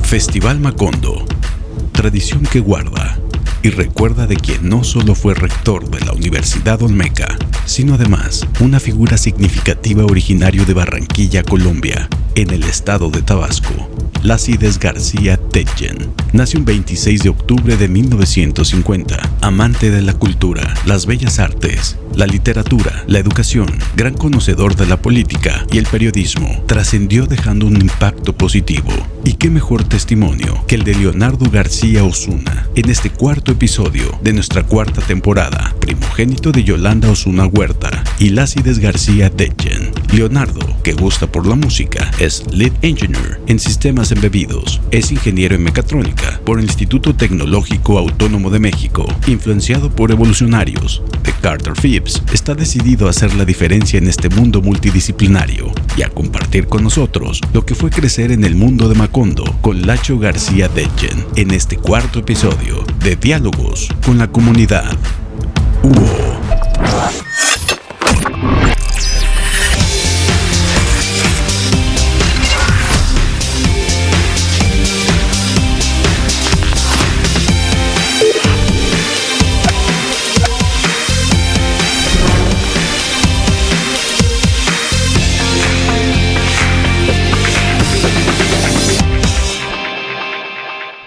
Festival Macondo, tradición que guarda y recuerda de quien no solo fue rector de la Universidad Olmeca, sino además una figura significativa originario de Barranquilla, Colombia, en el estado de Tabasco. Lácides García Detjen nació un 26 de octubre de 1950, amante de la cultura, las bellas artes, la literatura, la educación, gran conocedor de la política y el periodismo. Trascendió dejando un impacto positivo. Y qué mejor testimonio que el de Leonardo García Osuna en este cuarto episodio de nuestra cuarta temporada, primogénito de Yolanda Osuna Huerta y Lácides García Detjen. Leonardo, que gusta por la música, es Lead Engineer en Sistemas Embebidos, es ingeniero en mecatrónica por el Instituto Tecnológico Autónomo de México, influenciado por evolucionarios de Carter Phillips, está decidido a hacer la diferencia en este mundo multidisciplinario y a compartir con nosotros lo que fue crecer en el mundo de Macondo con Lacho García Detjen en este cuarto episodio de Diálogos con la Comunidad.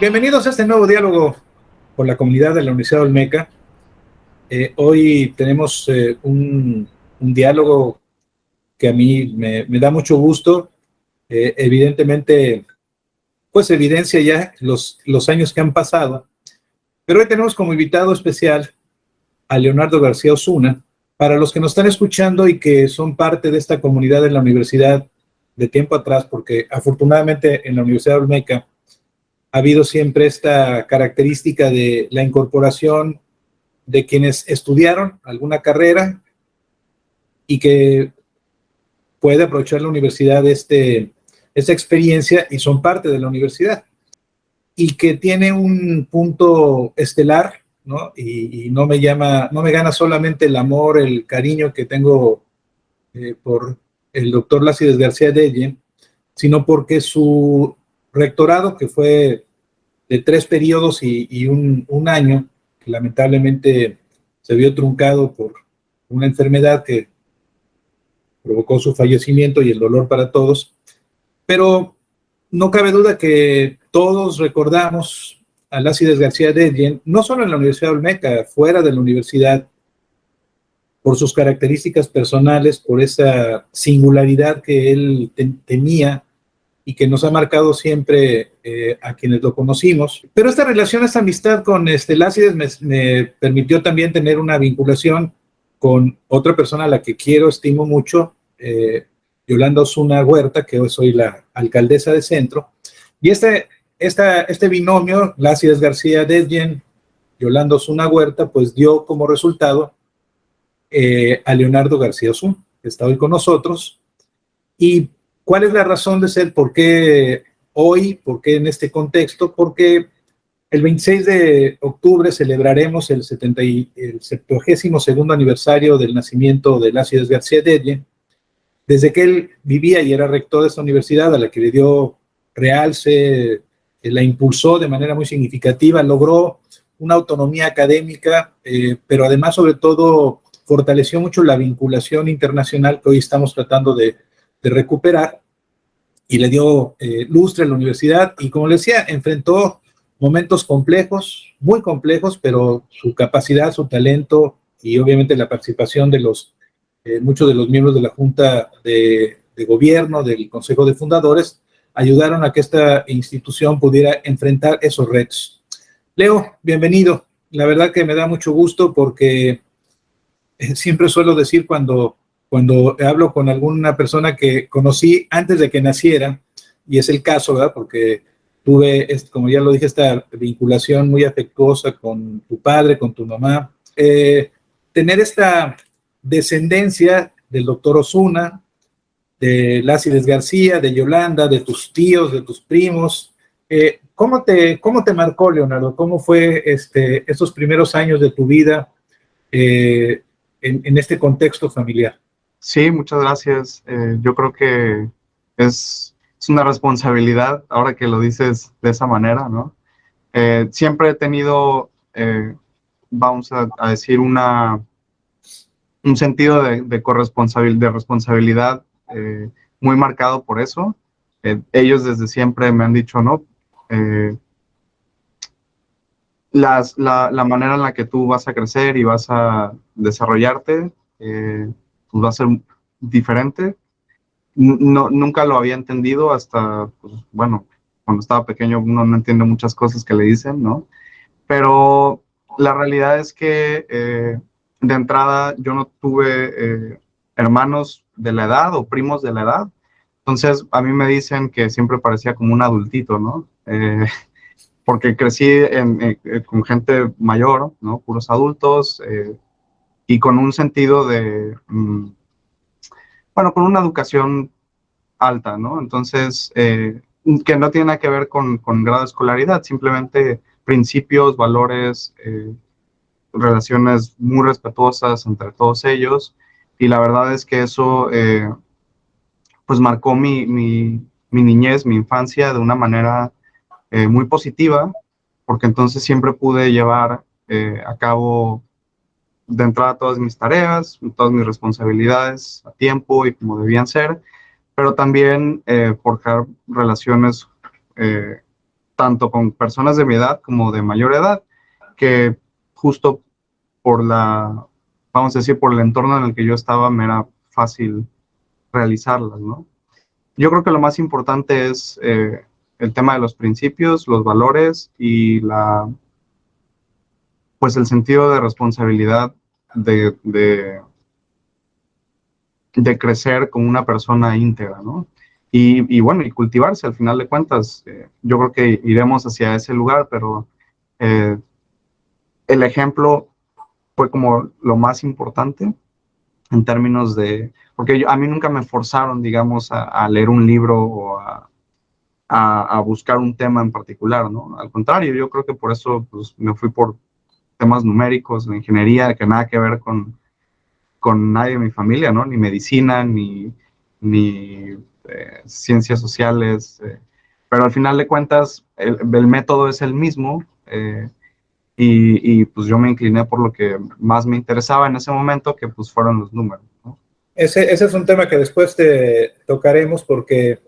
Bienvenidos a este nuevo diálogo con la comunidad de la Universidad Olmeca. Hoy tenemos un diálogo que a mí me da mucho gusto. Evidentemente, pues evidencia ya los años que han pasado. Pero hoy tenemos como invitado especial a Leonardo García Osuna. Para los que nos están escuchando y que son parte de esta comunidad en la universidad de tiempo atrás, porque afortunadamente en la Universidad Olmeca ha habido siempre esta característica de la incorporación de quienes estudiaron alguna carrera y que puede aprovechar la universidad esta experiencia y son parte de la universidad y que tiene un punto estelar, ¿no? Y no me gana solamente el amor, el cariño que tengo por el doctor Lácides García Detjen, sino porque su rectorado, que fue de 3 periodos y un año, que lamentablemente se vio truncado por una enfermedad que provocó su fallecimiento y el dolor para todos. Pero no cabe duda que todos recordamos a Lácides García Detjen, no solo en la Universidad Olmeca, fuera de la universidad, por sus características personales, por esa singularidad que él tenía y que nos ha marcado siempre a quienes lo conocimos. Pero esta relación, esta amistad con Lácides me permitió también tener una vinculación con otra persona a la que quiero, estimo mucho, Yolanda Osuna Huerta, que hoy soy la alcaldesa de Centro. Y este binomio, Lácides García Detjen, Yolanda Osuna Huerta, pues dio como resultado a Leonardo García Osuna, que está hoy con nosotros. Y ¿cuál es la razón de ser? ¿Por qué hoy? ¿Por qué en este contexto? Porque el 26 de octubre celebraremos el 72º aniversario del nacimiento de Lácides García Detjen. Desde que él vivía y era rector de esta universidad, a la que le dio realce, la impulsó de manera muy significativa, logró una autonomía académica, pero además, sobre todo, fortaleció mucho la vinculación internacional que hoy estamos tratando de recuperar, y le dio lustre a la universidad, y como le decía, enfrentó momentos complejos, muy complejos, pero su capacidad, su talento y obviamente la participación de muchos de los miembros de la Junta de Gobierno, del Consejo de Fundadores, ayudaron a que esta institución pudiera enfrentar esos retos. Leo, bienvenido. La verdad que me da mucho gusto porque siempre suelo decir cuando hablo con alguna persona que conocí antes de que naciera, y es el caso, ¿verdad? Porque tuve, como ya lo dije, esta vinculación muy afectuosa con tu padre, con tu mamá. Tener esta descendencia del doctor Osuna, de Lácides García, de Yolanda, de tus tíos, de tus primos. ¿Cómo te marcó, Leonardo? ¿Cómo fue estos primeros años de tu vida en este contexto familiar? Sí, muchas gracias. Yo creo que es es una responsabilidad, ahora que lo dices de esa manera, ¿no? Siempre he tenido, vamos a decir, un sentido de responsabilidad muy marcado por eso. Ellos desde siempre me han dicho, ¿no? La manera en la que tú vas a crecer y vas a desarrollarte, pues va a ser diferente. No, nunca lo había entendido hasta, pues, bueno, cuando estaba pequeño uno no entiende muchas cosas que le dicen, ¿no? Pero la realidad es que de entrada yo no tuve hermanos de la edad o primos de la edad. Entonces a mí me dicen que siempre parecía como un adultito, ¿no? Porque crecí con gente mayor, ¿no? Puros adultos y con un sentido de, bueno, con una educación alta, ¿no? Entonces, que no tiene nada que ver con grado de escolaridad, simplemente principios, valores, relaciones muy respetuosas entre todos ellos. Y la verdad es que eso, pues marcó mi niñez, mi infancia de una manera muy positiva, porque entonces siempre pude llevar a cabo de entrada todas mis tareas, todas mis responsabilidades a tiempo y como debían ser, pero también forjar relaciones tanto con personas de mi edad como de mayor edad, que justo por vamos a decir, por el entorno en el que yo estaba, me era fácil realizarlas, ¿no? Yo creo que lo más importante es el tema de los principios, los valores y pues el sentido de responsabilidad de, de crecer como una persona íntegra, ¿no? Y bueno, y cultivarse al final de cuentas. Yo creo que iremos hacia ese lugar, pero eh, el ejemplo fue como lo más importante en términos de, porque a mí nunca me forzaron, digamos, a leer un libro o a buscar un tema en particular, ¿no? Al contrario, yo creo que por eso pues, me fui por temas numéricos, de ingeniería, que nada que ver con nadie de mi familia, ¿no? Ni medicina, ni ciencias sociales. Pero al final de cuentas, el método es el mismo. Y pues yo me incliné por lo que más me interesaba en ese momento, que pues fueron los números, ¿no? Ese es un tema que después te tocaremos porque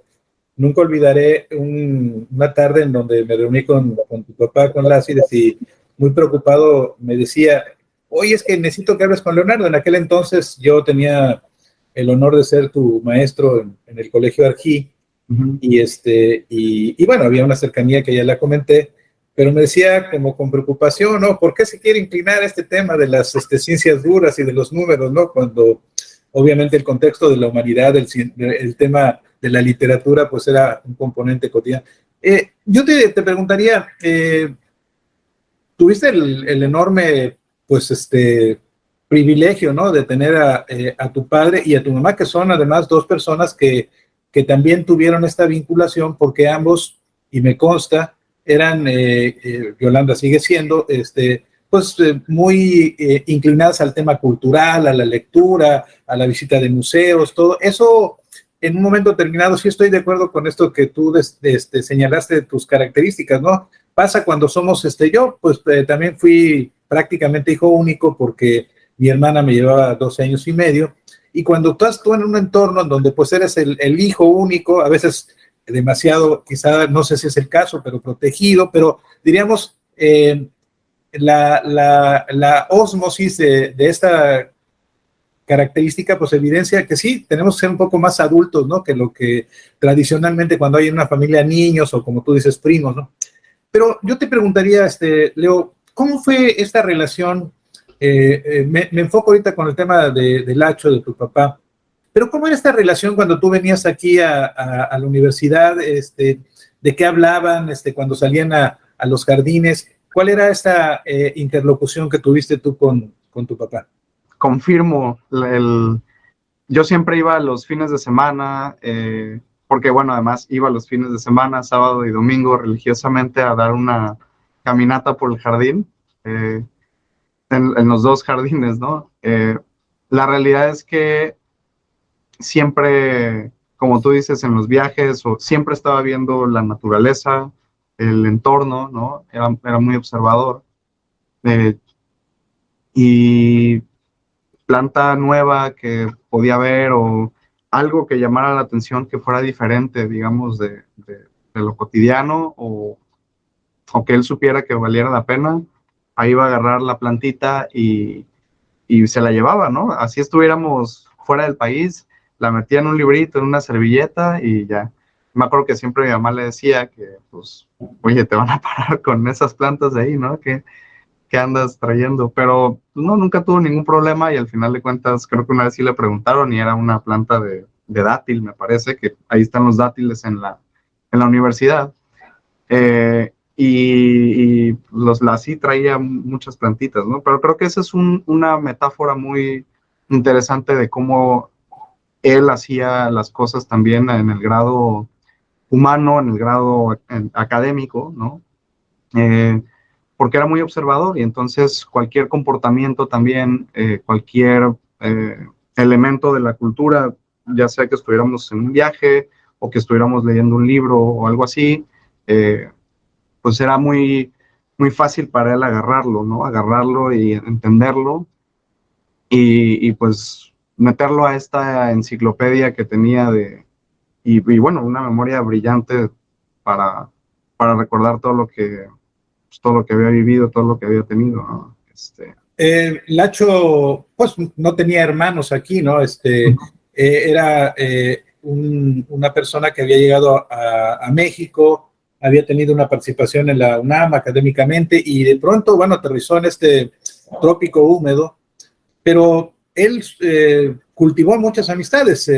nunca olvidaré una tarde en donde me reuní con tu papá, con Lácides, y muy preocupado me decía, oye, es que necesito que hables con Leonardo. En aquel entonces yo tenía el honor de ser tu maestro en el Colegio Arjí, y bueno, había una cercanía que ya la comenté, pero me decía como con preocupación, ¿no? ¿Por qué se quiere inclinar a este tema de las ciencias duras y de los números, ¿no? Cuando obviamente el contexto de la humanidad, el tema de la literatura, pues era un componente cotidiano. Yo te preguntaría, tuviste el enorme, pues, privilegio, ¿no? De tener a tu padre y a tu mamá, que son además dos personas que también tuvieron esta vinculación, porque ambos, y me consta, eran, Yolanda sigue siendo, pues muy inclinadas al tema cultural, a la lectura, a la visita de museos, todo eso. En un momento determinado, sí estoy de acuerdo con esto que tú señalaste de tus características, ¿no? Pasa cuando somos, yo pues también fui prácticamente hijo único porque mi hermana me llevaba 12 años y medio, y cuando estás tú en un entorno en donde pues eres el hijo único, a veces demasiado, quizá, no sé si es el caso, pero protegido, pero diríamos, la ósmosis de esta característica, pues evidencia que sí, tenemos que ser un poco más adultos, ¿no? Que lo que tradicionalmente cuando hay en una familia niños o como tú dices, primos, ¿no? Pero yo te preguntaría, Leo, ¿cómo fue esta relación? Me enfoco ahorita con el tema de Lacho, de tu papá, pero ¿cómo era esta relación cuando tú venías aquí a la universidad? ¿De qué hablaban cuando salían a los jardines? ¿Cuál era esta interlocución que tuviste tú con tu papá? Confirmo, yo siempre iba los fines de semana, porque bueno, además iba los fines de semana, sábado y domingo, religiosamente a dar una caminata por el jardín, en los dos jardines, ¿no? La realidad es que siempre como tú dices, en los viajes, o siempre estaba viendo la naturaleza, el entorno, ¿no? Era muy observador. Eh, y planta nueva que podía ver o algo que llamara la atención que fuera diferente, digamos, de lo cotidiano o que él supiera que valiera la pena, ahí iba a agarrar la plantita y se la llevaba, ¿no? Así estuviéramos fuera del país, la metía en un librito, en una servilleta y ya. Me acuerdo que siempre mi mamá le decía que, pues, oye, te van a parar con esas plantas de ahí, ¿no? Que andas trayendo, pero pues, no, nunca tuvo ningún problema y al final de cuentas creo que una vez sí le preguntaron y era una planta de dátil, me parece, que ahí están los dátiles en la universidad. Sí traía muchas plantitas, ¿no? Pero creo que esa es una metáfora muy interesante de cómo él hacía las cosas también en el grado humano, en el grado académico, ¿no? Porque era muy observador y entonces cualquier comportamiento también, cualquier elemento de la cultura, ya sea que estuviéramos en un viaje o que estuviéramos leyendo un libro o algo así, pues era muy, muy fácil para él agarrarlo, ¿no? Agarrarlo y entenderlo y pues meterlo a esta enciclopedia que tenía y bueno, una memoria brillante para, para recordar todo lo que había vivido, todo lo que había tenido, ¿no? Lacho, pues no tenía hermanos aquí, ¿no? Era una persona que había llegado a México, había tenido una participación en la UNAM académicamente y de pronto, bueno, aterrizó en este trópico húmedo, pero él cultivó muchas amistades.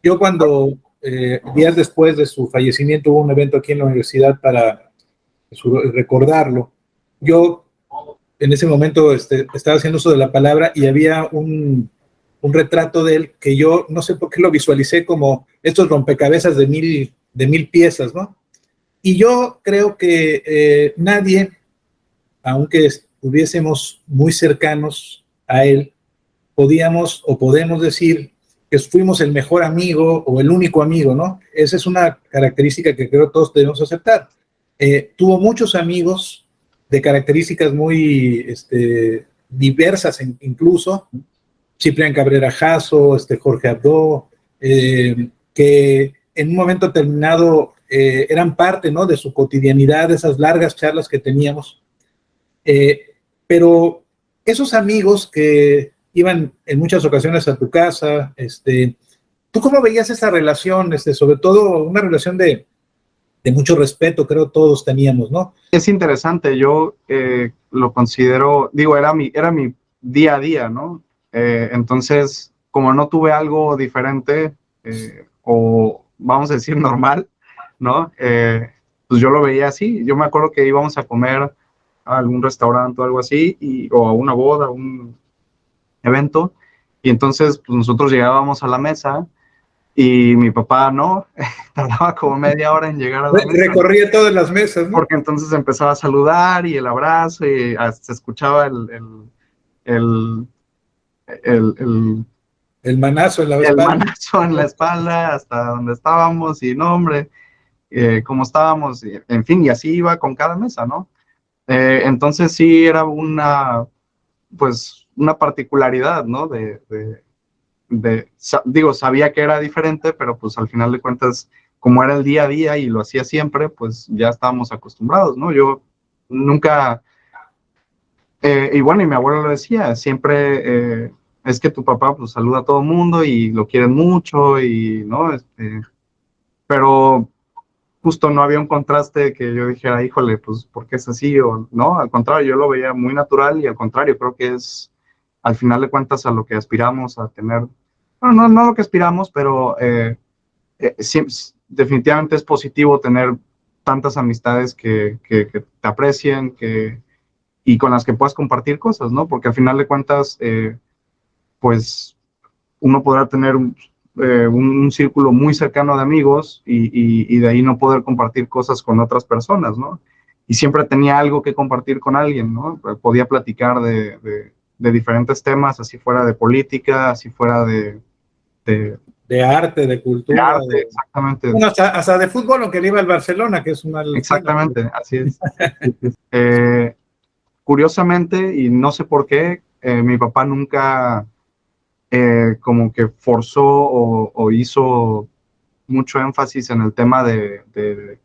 Yo cuando días después de su fallecimiento hubo un evento aquí en la universidad para recordarlo. Yo en ese momento estaba haciendo uso de la palabra y había un retrato de él que yo no sé por qué lo visualicé como estos rompecabezas de mil piezas, ¿no? Y yo creo que nadie, aunque estuviésemos muy cercanos a él, podíamos o podemos decir que fuimos el mejor amigo o el único amigo, ¿no? Esa es una característica que creo todos debemos aceptar. Tuvo muchos amigos de características muy diversas incluso, Ciprián Cabrera Jasso, Jorge Abdo, que en un momento determinado eran parte, ¿no?, de su cotidianidad, de esas largas charlas que teníamos. Pero esos amigos que iban en muchas ocasiones a tu casa, ¿tú cómo veías esa relación? Sobre todo una relación de mucho respeto, creo todos teníamos, ¿no? Es interesante, yo lo considero, digo, era mi día a día, ¿no? Entonces, como no tuve algo diferente, o vamos a decir normal, ¿no? Pues yo lo veía así. Yo me acuerdo que íbamos a comer a algún restaurante o algo así, o a una boda, un evento, y entonces pues, nosotros llegábamos a la mesa y mi papá no, tardaba como media hora en llegar a la mesa. Recorría todas las mesas, ¿no? Porque entonces empezaba a saludar y el abrazo y se escuchaba el manazo en la espalda. El manazo en la espalda hasta donde estábamos y no, hombre, cómo estábamos, en fin, y así iba con cada mesa, ¿no? Entonces sí era pues, una particularidad, ¿no? Digo, sabía que era diferente, pero pues al final de cuentas, como era el día a día y lo hacía siempre, pues ya estábamos acostumbrados, ¿no? Yo nunca, y bueno, y mi abuelo lo decía, siempre es que tu papá pues saluda a todo el mundo y lo quieren mucho y, ¿no? Pero justo no había un contraste que yo dijera, híjole, pues, ¿por qué es así? O no, al contrario, yo lo veía muy natural y al contrario, creo que es, al final de cuentas, a lo que aspiramos a tener. No lo que aspiramos, pero sí, definitivamente es positivo tener tantas amistades que te aprecien y con las que puedas compartir cosas, ¿no? Porque al final de cuentas, pues, uno podrá tener un círculo muy cercano de amigos y de ahí no poder compartir cosas con otras personas, ¿no? Y siempre tenía algo que compartir con alguien, ¿no? Podía platicar de diferentes temas, así fuera de política, así fuera de de arte, de De cultura, arte, exactamente. bueno, hasta de fútbol, aunque le iba al Barcelona, que es una locura. Exactamente, así es. Curiosamente, y no sé por qué, mi papá nunca como que forzó o hizo mucho énfasis en el tema de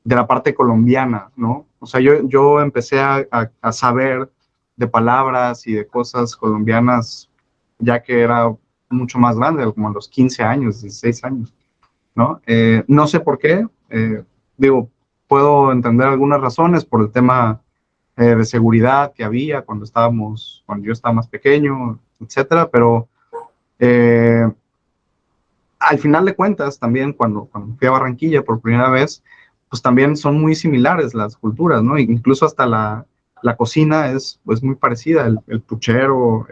la parte colombiana, ¿no? O sea, yo empecé a saber de palabras y de cosas colombianas ya que era mucho más grande, como a los 15 años, 16 años, ¿no? No sé por qué, digo, puedo entender algunas razones por el tema de seguridad que había cuando yo estaba más pequeño, etcétera, pero al final de cuentas, también cuando fui a Barranquilla por primera vez, pues también son muy similares las culturas, ¿no? Incluso hasta la cocina es muy parecida, el puchero,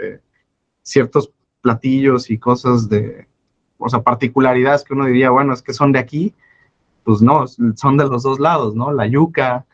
ciertos platillos y cosas o sea, particularidades que uno diría, bueno, es que son de aquí, pues no, son de los dos lados, ¿no? La yuca,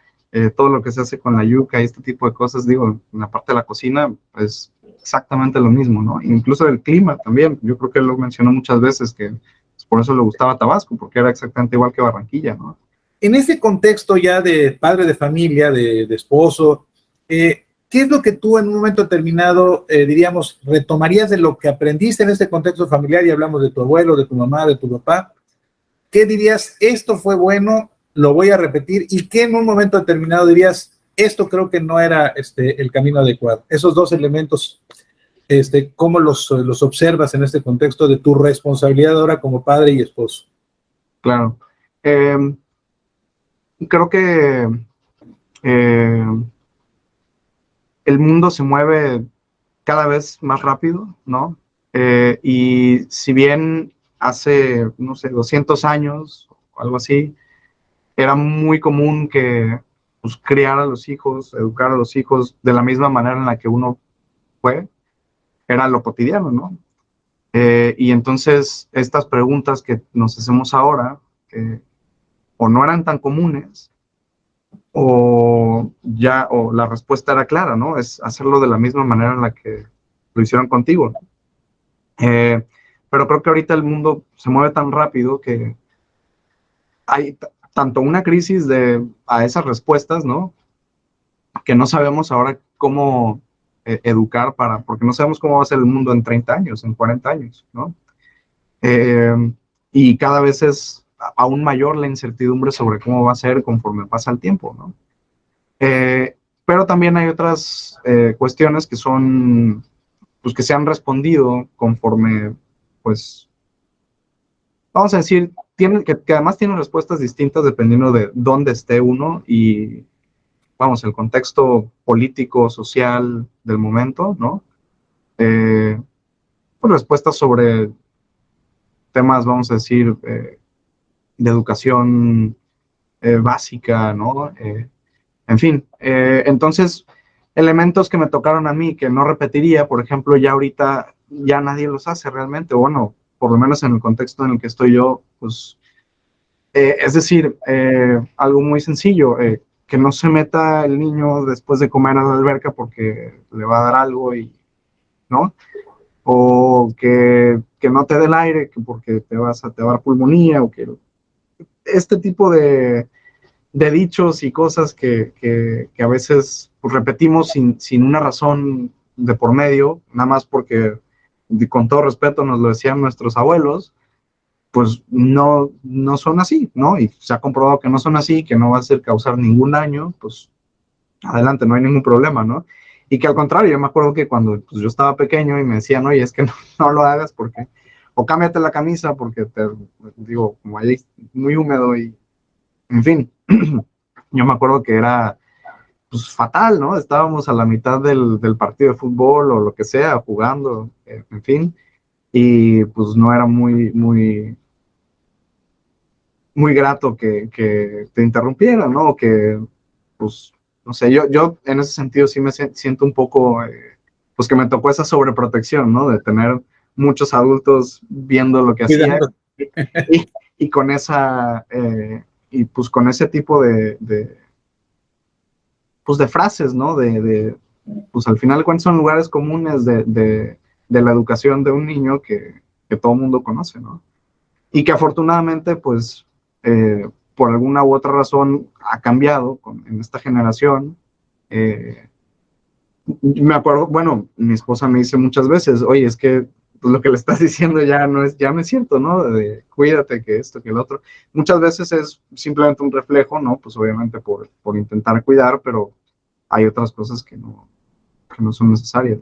todo lo que se hace con la yuca y este tipo de cosas, digo, en la parte de la cocina, pues exactamente lo mismo, ¿no? Incluso el clima también, yo creo que él lo mencionó muchas veces, que pues, por eso le gustaba Tabasco, porque era exactamente igual que Barranquilla, ¿no? En ese contexto ya de padre de familia, de esposo, ¿qué es lo que tú en un momento determinado, diríamos, retomarías de lo que aprendiste en este contexto familiar? Y hablamos de tu abuelo, de tu mamá, de tu papá. ¿Qué dirías, esto fue bueno, lo voy a repetir? ¿Y qué en un momento determinado dirías, esto creo que no era el camino adecuado? Esos dos elementos, ¿cómo los observas en este contexto de tu responsabilidad ahora como padre y esposo? Claro. Creo que el mundo se mueve cada vez más rápido, ¿no? Y si bien hace, no sé, 200 años o algo así, era muy común que pues, criar a los hijos, educar a los hijos de la misma manera en la que uno fue, era lo cotidiano, ¿no? Y entonces estas preguntas que nos hacemos ahora, o no eran tan comunes, o la respuesta era clara, ¿no? Es hacerlo de la misma manera en la que lo hicieron contigo. Pero creo que ahorita el mundo se mueve tan rápido que hay tanto una crisis a esas respuestas, ¿no? Que no sabemos ahora cómo educar porque no sabemos cómo va a ser el mundo en 30 años, en 40 años, ¿no? Y cada vez es aún mayor la incertidumbre sobre cómo va a ser conforme pasa el tiempo, ¿no? Pero también hay otras cuestiones que son, pues que se han respondido conforme, pues, vamos a decir, que además tienen respuestas distintas dependiendo de dónde esté uno y, vamos, el contexto político, social del momento, ¿no? Pues respuestas sobre temas, vamos a decir, de educación básica, ¿no? En fin, entonces, elementos que me tocaron a mí que no repetiría, por ejemplo, ya ahorita ya nadie los hace realmente, bueno, por lo menos en el contexto en el que estoy yo, pues, es decir, algo muy sencillo, que no se meta el niño después de comer a la alberca porque le va a dar algo ¿no? O que no te dé el aire porque te va a dar pulmonía, o que este tipo de dichos y cosas que a veces pues, repetimos sin una razón de por medio, nada más porque, con todo respeto, nos lo decían nuestros abuelos, pues no son así, ¿no? Y se ha comprobado que no son así, que no va a ser causar ningún daño, pues adelante, no hay ningún problema, ¿no? Y que al contrario, yo me acuerdo que cuando pues, yo estaba pequeño y me decían, oye, es que no lo hagas porque, o cámbiate la camisa porque digo, como ahí muy húmedo y, en fin, yo me acuerdo que era pues fatal, ¿no? Estábamos a la mitad del partido de fútbol o lo que sea, jugando, en fin, y pues no era muy grato que te interrumpiera, ¿no? O que, pues, no sé, yo en ese sentido sí me siento un poco, pues que me tocó esa sobreprotección, ¿no? De tener muchos adultos viendo lo que hacía y con esa, y pues con ese tipo pues de frases, ¿no? Pues al final, ¿cuáles son lugares comunes de la educación de un niño que todo el mundo conoce, ¿no? y que afortunadamente, pues, por alguna u otra razón ha cambiado en esta generación. Me acuerdo, bueno, mi esposa me dice muchas veces, oye, es que pues, lo que le estás diciendo ya no es cierto, ¿no? De cuídate, que esto, que el otro. Muchas veces es simplemente un reflejo, ¿no? Pues obviamente por intentar cuidar, pero hay otras cosas que no son necesarias.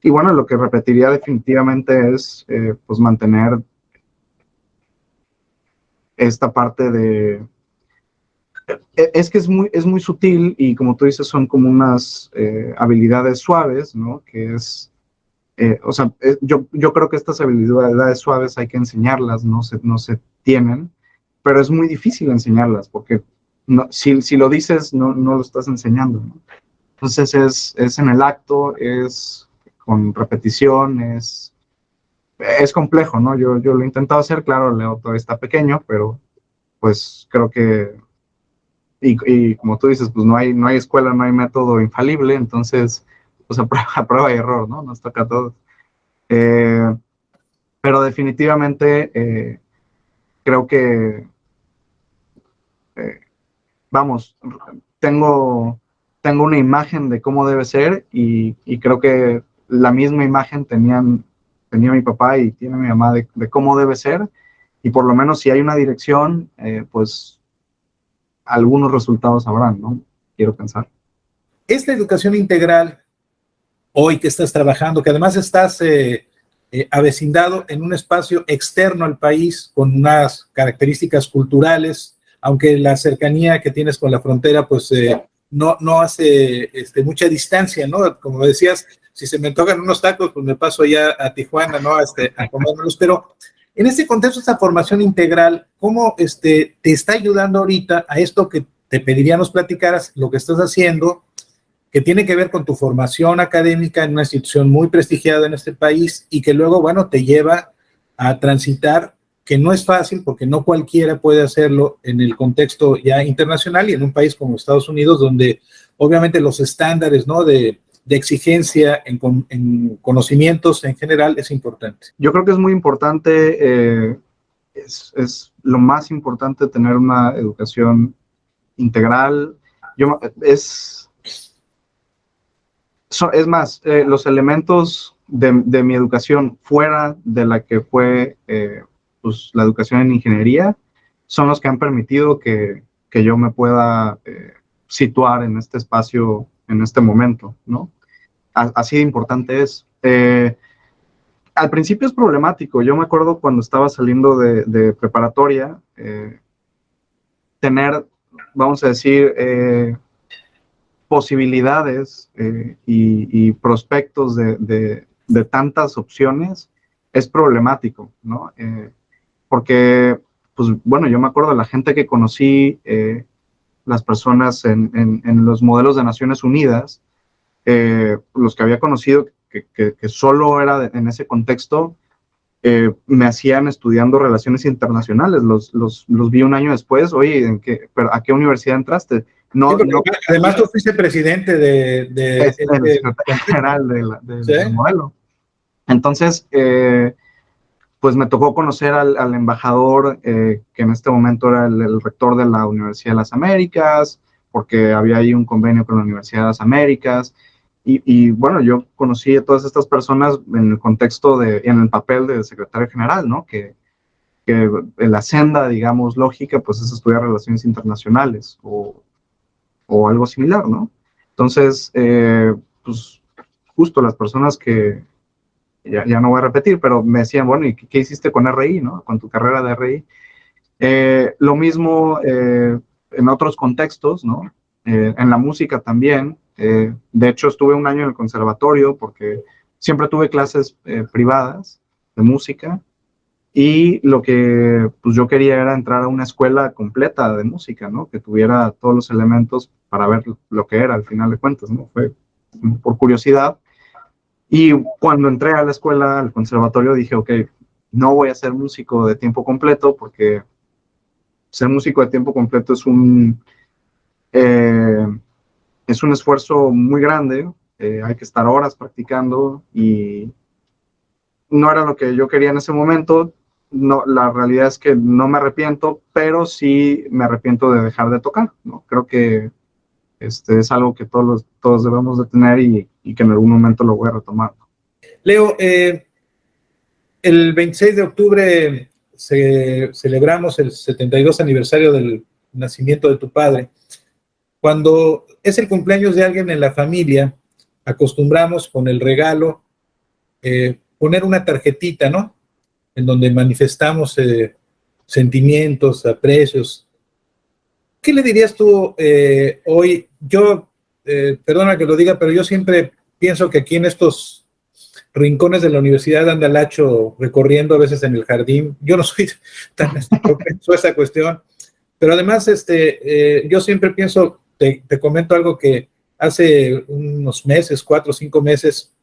Y bueno, lo que repetiría definitivamente es, pues, mantener esta parte de... Es que es muy sutil y como tú dices, son como unas habilidades suaves, ¿no? Que es... o sea, yo creo que estas habilidades suaves hay que enseñarlas, no se tienen, pero es muy difícil enseñarlas porque si lo dices, no lo estás enseñando, ¿no? Entonces es en el acto, es con repetición, es complejo, ¿no? Yo lo he intentado hacer, claro, Leo todavía está pequeño, pero pues creo que, y como tú dices, pues no hay escuela, no hay método infalible, entonces, pues a prueba y error, ¿no? Nos toca a todos. Pero definitivamente creo que, vamos, tengo una imagen de cómo debe ser y creo que la misma imagen tenía mi papá y tiene mi mamá de cómo debe ser, y por lo menos si hay una dirección, pues algunos resultados habrán, ¿no? Quiero pensar. Esta educación integral, hoy que estás trabajando, que además estás avecindado en un espacio externo al país con unas características culturales, aunque la cercanía que tienes con la frontera, pues no hace mucha distancia, ¿no? Como decías, si se me antojan unos tacos, pues me paso ya a Tijuana, ¿no? A comérmelos, pero en este contexto, esta formación integral, ¿cómo te está ayudando ahorita a esto que te pediría nos platicaras, lo que estás haciendo, que tiene que ver con tu formación académica en una institución muy prestigiada en este país y que luego, bueno, te lleva a transitar, que no es fácil porque no cualquiera puede hacerlo en el contexto ya internacional y en un país como Estados Unidos, donde obviamente los estándares, ¿no?, de exigencia en conocimientos en general es importante. Yo creo que es muy importante, es lo más importante tener una educación integral. Es más, los elementos de mi educación fuera de la que fue pues, la educación en ingeniería son los que han permitido que yo me pueda situar en este espacio, en este momento, ¿no? Así de importante es. Al principio es problemático. Yo me acuerdo cuando estaba saliendo de preparatoria, tener, vamos a decir, posibilidades y prospectos de tantas opciones es problemático, ¿no? Porque, pues bueno, yo me acuerdo de la gente que conocí, las personas en los modelos de Naciones Unidas, los que había conocido que solo era en ese contexto, me hacían estudiando relaciones internacionales. Los vi un año después. Oye, pero ¿a qué universidad entraste? No, sí, además tú fuiste presidente el secretario general del modelo. Entonces, pues me tocó conocer al embajador, que en este momento era el rector de la Universidad de las Américas, porque había ahí un convenio con la Universidad de las Américas. Y bueno, yo conocí a todas estas personas en el contexto en el papel de secretario general, ¿no? Que en la senda, digamos, lógica, pues es estudiar relaciones internacionales o algo similar, ¿no? Entonces, pues justo las personas que, ya no voy a repetir, pero me decían, bueno, ¿y qué hiciste con RI, no? Con tu carrera de RI. Lo mismo en otros contextos, ¿no? En la música también. De hecho, estuve un año en el conservatorio porque siempre tuve clases privadas de música y lo que pues, yo quería era entrar a una escuela completa de música, ¿no? Que tuviera todos los elementos para ver lo que era al final de cuentas, ¿no? Fue por curiosidad. Y cuando entré a la escuela, al conservatorio, dije, ok, no voy a ser músico de tiempo completo porque ser músico de tiempo completo es un esfuerzo muy grande, hay que estar horas practicando y no era lo que yo quería en ese momento. no, la realidad es que no me arrepiento, pero sí me arrepiento de dejar de tocar, ¿no? Creo que es algo que todos debemos de tener y que en algún momento lo voy a retomar. Leo, el 26 de octubre celebramos el 72 aniversario del nacimiento de tu padre. Cuando es el cumpleaños de alguien en la familia, acostumbramos con el regalo poner una tarjetita, ¿no? En donde manifestamos sentimientos, aprecios. ¿Qué le dirías tú hoy? Yo, perdona que lo diga, pero yo siempre pienso que aquí en estos rincones de la universidad anda Lacho recorriendo a veces en el jardín. Yo no soy tan propenso a esa cuestión, pero además yo siempre pienso, te comento algo que hace unos meses, 4 o 5 meses,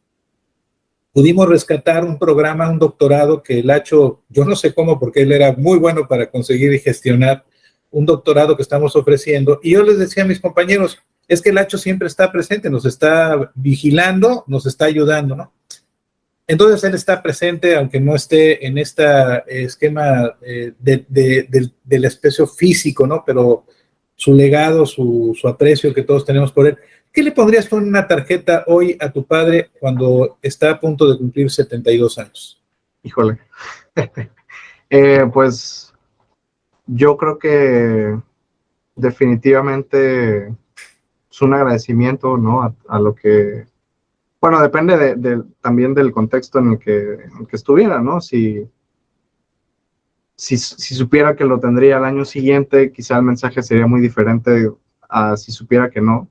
pudimos rescatar un programa, un doctorado que Lacho, yo no sé cómo, porque él era muy bueno para conseguir y gestionar un doctorado que estamos ofreciendo, y yo les decía a mis compañeros, es que Lacho siempre está presente, nos está vigilando, nos está ayudando, ¿no? Entonces él está presente, aunque no esté en este esquema del espacio físico, ¿no? Pero su legado, su aprecio que todos tenemos por él. ¿Qué le pondrías tú en una tarjeta hoy a tu padre cuando está a punto de cumplir 72 años? Híjole. Pues yo creo que definitivamente es un agradecimiento, ¿no? A lo que... Bueno, depende también del contexto en el que estuviera, ¿no? Si supiera que lo tendría al año siguiente, quizá el mensaje sería muy diferente a si supiera que no,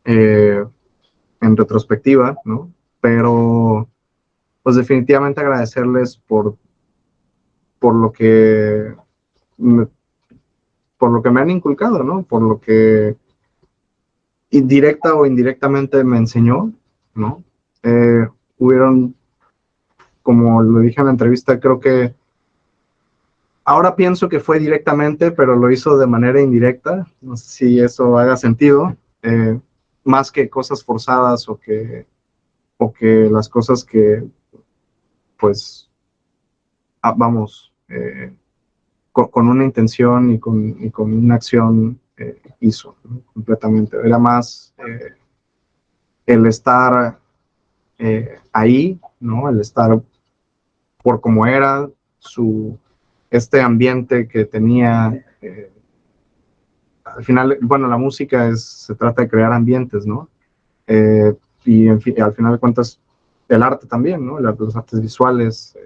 en retrospectiva, ¿no? Pero, pues definitivamente agradecerles por lo que me han inculcado, ¿no? Por lo que directa o indirectamente me enseñó, ¿no? Hubieron, como lo dije en la entrevista, creo que ahora pienso que fue directamente, pero lo hizo de manera indirecta. No sé si eso haga sentido. Más que cosas forzadas o que las cosas que, pues, vamos, con una intención y con una acción hizo, ¿no? Completamente. Era más el estar ahí, ¿no? El estar por cómo era, este ambiente que tenía. Al final, bueno, la música se trata de crear ambientes, ¿no? Y en fin, al final de cuentas, el arte también, ¿no? Los artes visuales.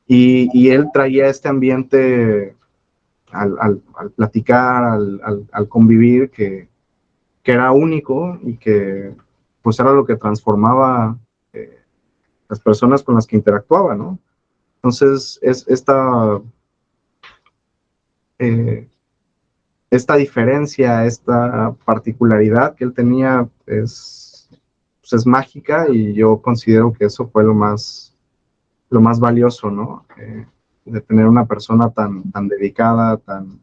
Y él traía este ambiente al platicar, al convivir, que era único y que pues era lo que transformaba las personas con las que interactuaba, ¿no? Entonces, esta diferencia, esta particularidad que él tenía es mágica, y yo considero que eso fue lo más valioso, ¿no? De tener una persona tan dedicada, tan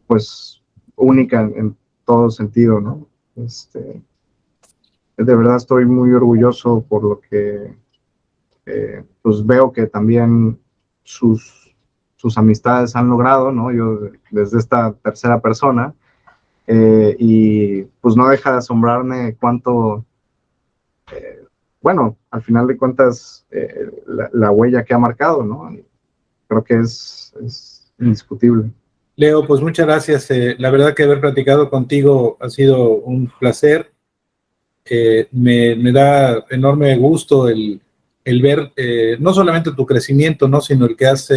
pues única en todo sentido, ¿no? De verdad estoy muy orgulloso por lo que pues veo que también sus amistades han logrado, ¿no? Yo desde esta tercera persona, y pues no deja de asombrarme cuánto, bueno, al final de cuentas, la huella que ha marcado, ¿no? Creo que es indiscutible. Leo, pues muchas gracias. La verdad que haber platicado contigo ha sido un placer. Me da enorme gusto el ver no solamente tu crecimiento, ¿no? Sino el que has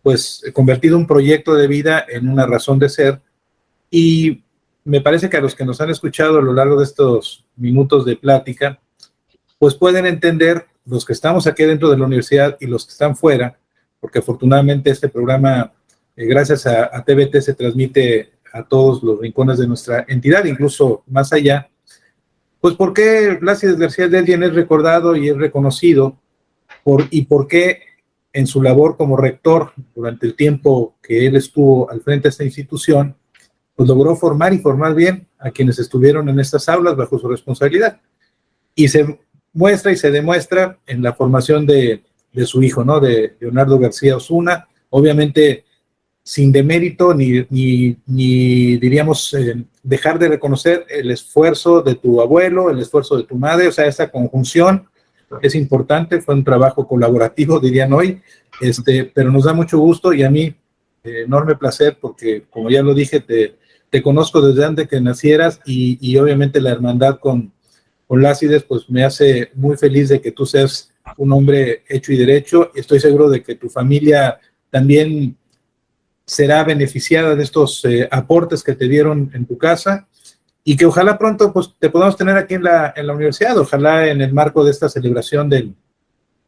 pues convertido un proyecto de vida en una razón de ser. Y me parece que a los que nos han escuchado a lo largo de estos minutos de plática, pues pueden entender, los que estamos aquí dentro de la universidad y los que están fuera, porque afortunadamente este programa, gracias a TVT, se transmite a todos los rincones de nuestra entidad, incluso más allá. Pues por qué Blas García Delgin es recordado y es reconocido, y por qué en su labor como rector, durante el tiempo que él estuvo al frente de esta institución, pues logró formar y formar bien a quienes estuvieron en estas aulas bajo su responsabilidad. Y se muestra y se demuestra en la formación de de su hijo, ¿no? De Leonardo García Osuna. Obviamente, sin demérito ni diríamos, dejar de reconocer el esfuerzo de tu abuelo, el esfuerzo de tu madre, o sea, esa conjunción es importante, fue un trabajo colaborativo, dirían hoy, pero nos da mucho gusto y a mí enorme placer porque, como ya lo dije, te conozco desde antes que nacieras y obviamente la hermandad con Lácides, pues me hace muy feliz de que tú seas un hombre hecho y derecho. Estoy seguro de que tu familia también será beneficiada de estos aportes que te dieron en tu casa y que ojalá pronto pues, te podamos tener aquí en la universidad, ojalá en el marco de esta celebración del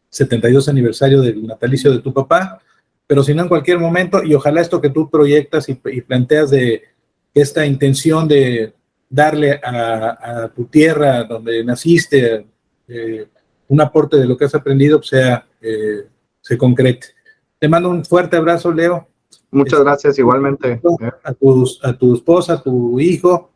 72 aniversario del natalicio de tu papá, pero si no en cualquier momento, y ojalá esto que tú proyectas y planteas de esta intención de darle a tu tierra donde naciste un aporte de lo que has aprendido, pues se concrete. Te mando un fuerte abrazo, Leo. Muchas gracias, igualmente. A tu esposa, a tu hijo,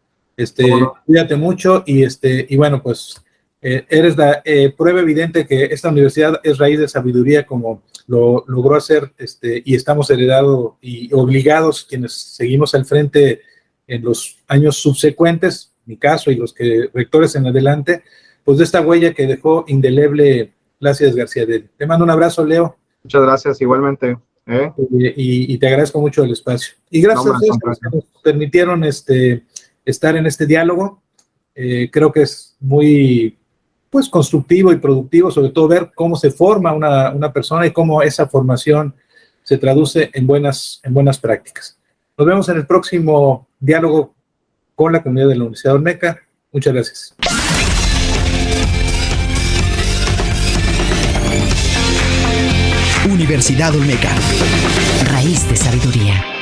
cuídate mucho y bueno, pues eres la prueba evidente que esta universidad es raíz de sabiduría como lo logró hacer y estamos heredados y obligados quienes seguimos al frente en los años subsecuentes, mi caso y los que rectores en adelante, pues de esta huella que dejó indeleble Lácides García. Te mando un abrazo, Leo. Muchas gracias, igualmente. Y te agradezco mucho el espacio. Y gracias a ustedes que nos permitieron estar en este diálogo. Creo que es muy pues, constructivo y productivo, sobre todo ver cómo se forma una persona y cómo esa formación se traduce en buenas prácticas. Nos vemos en el próximo diálogo con la comunidad de la Universidad Olmeca. Muchas gracias. Universidad Olmeca. Raíz de sabiduría.